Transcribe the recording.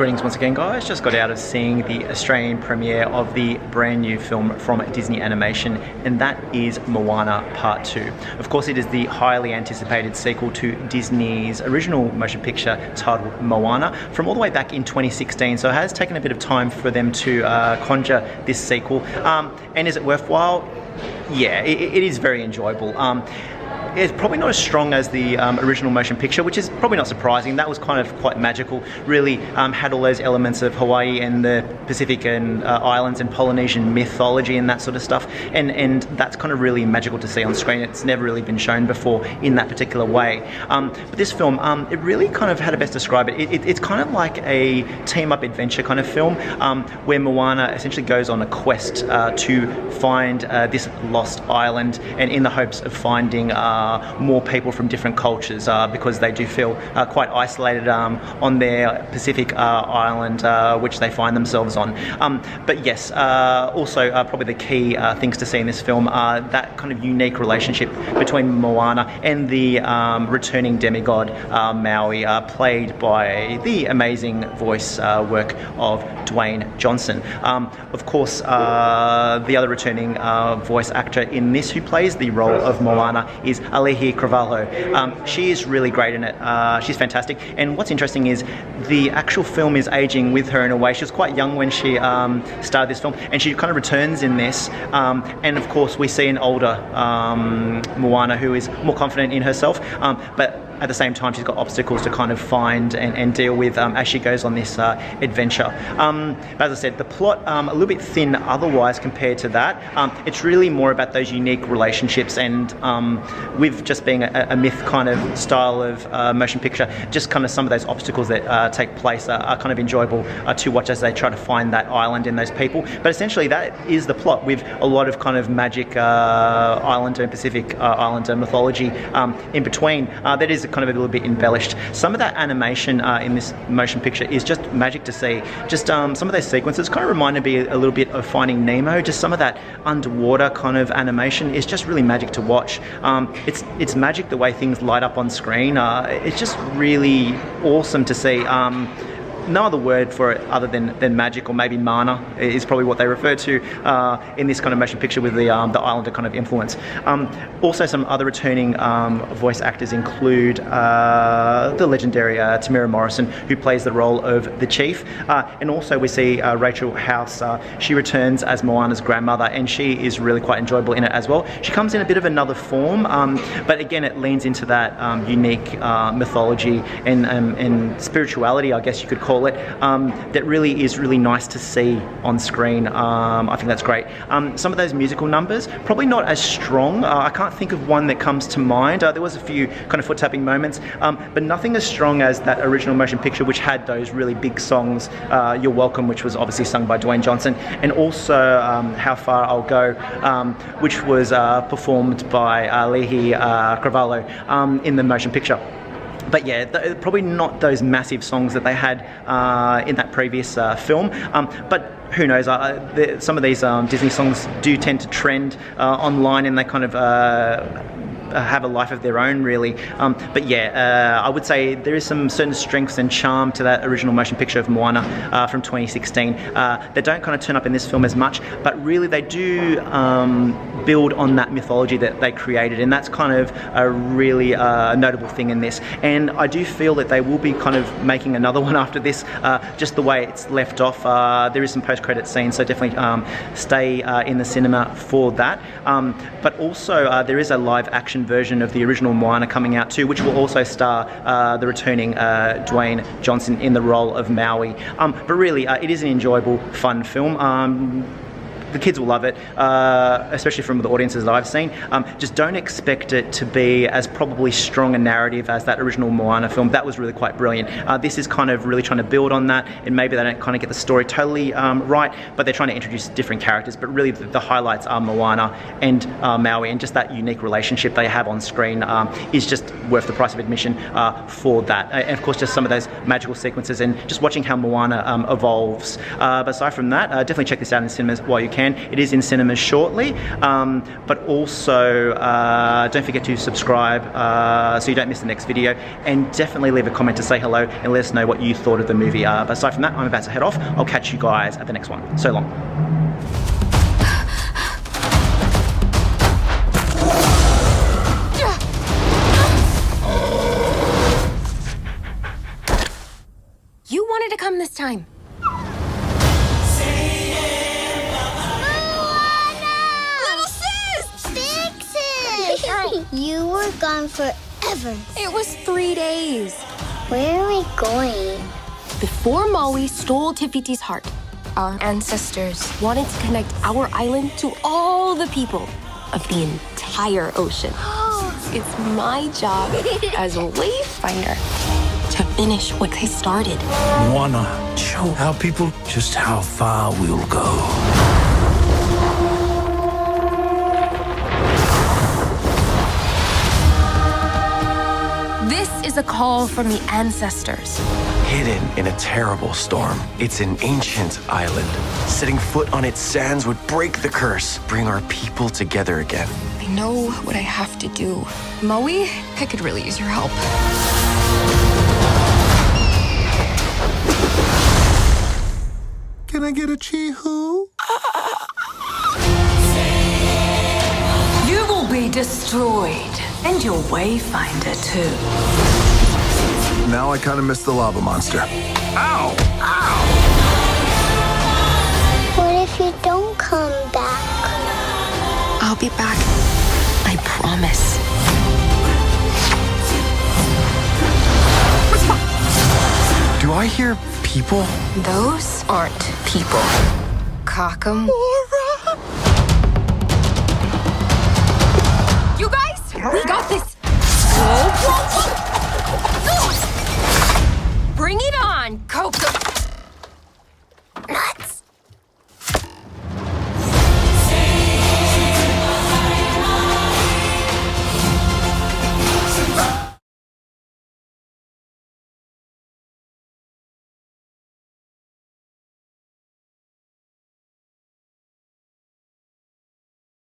Greetings once again, guys. Just got out of seeing the Australian premiere of the brand new film from Disney Animation, and that is Moana Part 2. Of course, it is the highly anticipated sequel to Disney's original motion picture titled Moana from all the way back in 2016, so it has taken a bit of time for them to conjure this sequel. And is it worthwhile? Yeah, it is very enjoyable. It's probably not as strong as the original motion picture, which is probably not surprising. That was kind of quite magical, really had all those elements of Hawaii and the Pacific and islands and Polynesian mythology and that sort of stuff, and that's kind of really magical to see on screen. It's never really been shown before in that particular way. But this film, it really kind of, how to best describe it, it's kind of like a team-up adventure kind of film, where Moana essentially goes on a quest to find this lost island, and in the hopes of finding more people from different cultures, because they do feel quite isolated on their Pacific island, which they find themselves on. But yes, also probably the key things to see in this film are that kind of unique relationship between Moana and the returning demigod Maui, played by the amazing voice work of Dwayne Johnson. Of course, the other returning voice actor in this who plays the role of Moana is Auli'i Cravalho. She is really great in it. She's fantastic. And what's interesting is the actual film is aging with her in a way. She was quite young when she started this film, and she kind of returns in this. And of course, we see an older Moana who is more confident in herself, but at the same time, she's got obstacles to kind of find and deal with as she goes on this adventure. As I said, the plot a little bit thin otherwise compared to that. It's really more about those unique relationships, and with just being a myth kind of style of motion picture, just kind of some of those obstacles that take place are kind of enjoyable to watch as they try to find that island and those people. But essentially, that is the plot, with a lot of kind of magic islander and Pacific islander mythology in between. That is kind of a little bit embellished. Some of that animation in this motion picture is just magic to see. Just some of those sequences kind of reminded me a little bit of Finding Nemo. Just some of that underwater kind of animation is just really magic to watch. It's magic the way things light up on screen. It's just really awesome to see. No other word for it other than magic, or maybe mana is probably what they refer to in this kind of motion picture with the islander kind of influence. Also, some other returning voice actors include the legendary Temuera Morrison, who plays the role of the Chief, and also we see Rachel House. She returns as Moana's grandmother, and she is really quite enjoyable in it as well. She comes in a bit of another form, but again, it leans into that unique mythology and spirituality, I guess you could call it, that really is really nice to see on screen. I think that's great. Some of those musical numbers, probably not as strong. I can't think of one that comes to mind. There was a few kind of foot-tapping moments, but nothing as strong as that original motion picture, which had those really big songs. You're Welcome, which was obviously sung by Dwayne Johnson, and also How Far I'll Go, which was performed by Auli'i Cravalho in the motion picture. But yeah, probably not those massive songs that they had in that previous film. But who knows? Some of these Disney songs do tend to trend online, and they kind of have a life of their own, really. But yeah, I would say there is some certain strengths and charm to that original motion picture of Moana from 2016 that don't kind of turn up in this film as much, but really they do build on that mythology that they created, and that's kind of a really notable thing in this. And I do feel that they will be kind of making another one after this, just the way it's left off. There is some post-credit scenes, so definitely stay in the cinema for that. But also there is a live action version of the original Moana coming out too, which will also star the returning Dwayne Johnson in the role of Maui. But really, it is an enjoyable, fun film. The kids will love it, especially from the audiences that I've seen. Just don't expect it to be as probably strong a narrative as that original Moana film. That was really quite brilliant. This is kind of really trying to build on that, and maybe they don't kind of get the story totally right, but they're trying to introduce different characters. But really the highlights are Moana and Maui, and just that unique relationship they have on screen is just worth the price of admission for that. And of course, just some of those magical sequences and just watching how Moana evolves. But aside from that, definitely check this out in cinemas while you can. can. It is in cinemas shortly, but also don't forget to subscribe so you don't miss the next video, and definitely leave a comment to say hello and let us know what you thought of the movie. But aside from that, I'm about to head off. I'll catch you guys at the next one. So long. You wanted to come this time. Little sis! Fix it! You were gone forever. It was 3 days. Where are we going? Before Maui stole Te Fiti's heart, our ancestors wanted to connect our island to all the people of the entire ocean. It's my job as a wayfinder to finish what they started. Moana, show our people just how far we'll go. This is a call from the ancestors. Hidden in a terrible storm, it's an ancient island. Setting foot on its sands would break the curse, bring our people together again. I know what I have to do. Maui, I could really use your help. Can I get a chee-hoo? You will be destroyed, and your wayfinder too. Now I kind of miss the lava monster. Ow! Ow! What if you don't come back? I'll be back. I promise. Do I hear people? Those aren't people. Cock'em. You guys, we got this. Bring it on, Coco.